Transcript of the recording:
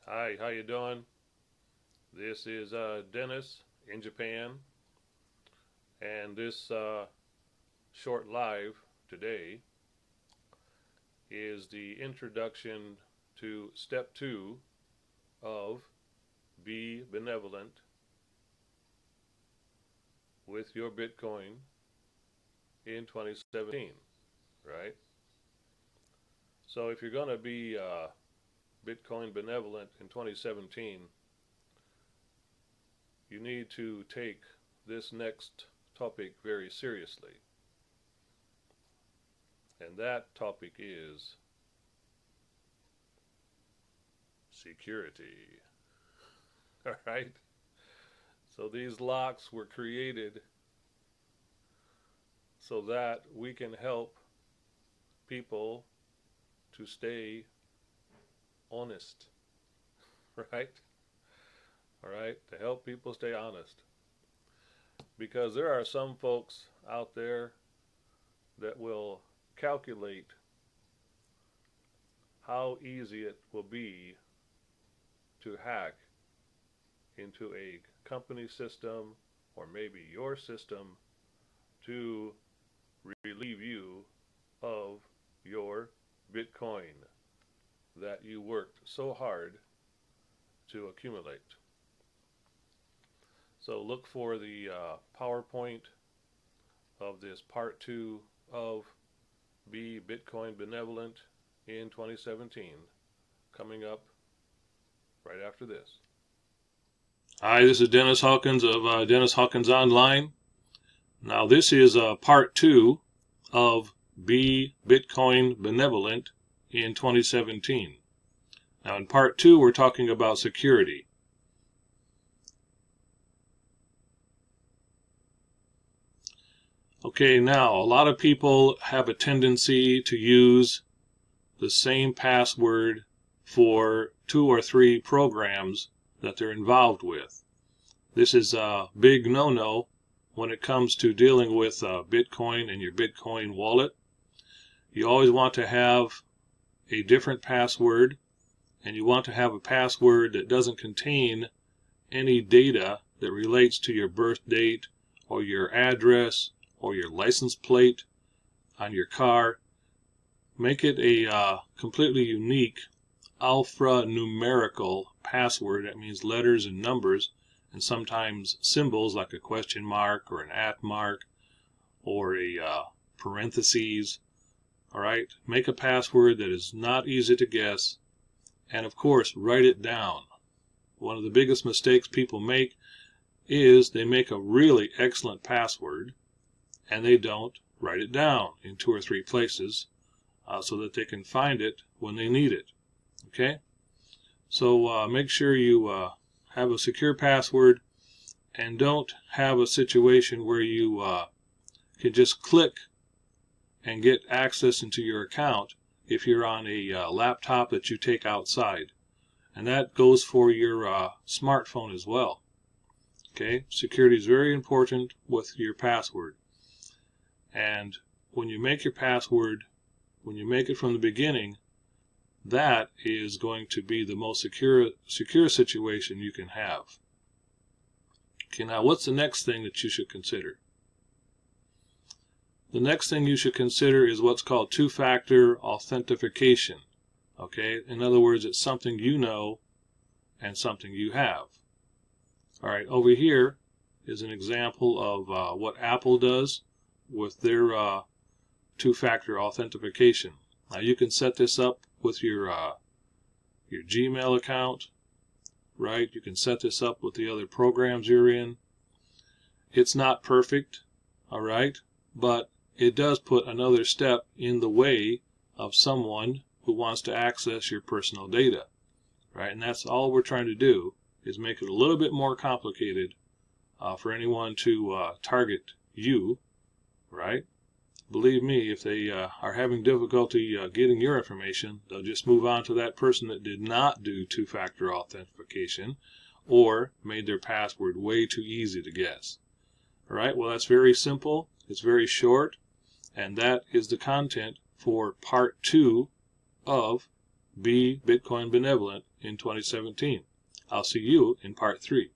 Hi, how you doing? This is Dennis in Japan, and this short live today is the introduction to step 2 of Be Benevolent with your Bitcoin in 2017, right? So if you're going to be Bitcoin Benevolent in 2017, you need to take this next topic very seriously. And that topic is security. All right? So these locks were created so that we can help people to stay honest, right? All right, to help people stay honest. Because there are some folks out there that will calculate how easy it will be to hack into a company system or maybe your system to relieve you of your Bitcoin that you worked so hard to accumulate. So look for the PowerPoint of this part 2 of Be Bitcoin Benevolent in 2017 coming up right after this. Hi, this is Dennis Hawkins of DennisHawkinsOnline. Now this is part 2 of Be Bitcoin Benevolent in 2017. Now in part 2 we're talking about security. Okay, now a lot of people have a tendency to use the same password for 2 or 3 programs that they're involved with. This is a big no-no when it comes to dealing with Bitcoin and your Bitcoin wallet. You always want to have a different password, and you want to have a password that doesn't contain any data that relates to your birth date or your address or your license plate on your car. Make it a completely unique alphanumerical password. That means letters and numbers and sometimes symbols like a question mark or an at mark or a parentheses. All right, make a password that is not easy to guess, and of course write it down. One of the biggest mistakes people make is they make a really excellent password and they don't write it down in 2 or 3 places so that they can find it when they need it. Okay, so make sure you have a secure password, and don't have a situation where you can just click and get access into your account if you're on a laptop that you take outside. And that goes for your smartphone as well. Okay, security is very important with your password. And when you make your password, when you make it from the beginning, that is going to be the most secure situation you can have. Okay, now what's the next thing that you should consider? The next thing you should consider is what's called two-factor authentication. Okay, in other words, it's something you know and something you have. All right, over here is an example of what Apple does with their two-factor authentication. Now you can set this up with your Gmail account, right? You can set this up with the other programs you're in. It's not perfect, all right, but it does put another step in the way of someone who wants to access your personal data, right? And that's all we're trying to do, is make it a little bit more complicated for anyone to target you, right? Believe me, if they are having difficulty getting your information, they'll just move on to that person that did not do two-factor authentication or made their password way too easy to guess. All right, well, that's very simple. It's very short, and that is the content for part 2 of Be Bitcoin Benevolent in 2017. I'll see you in part 3.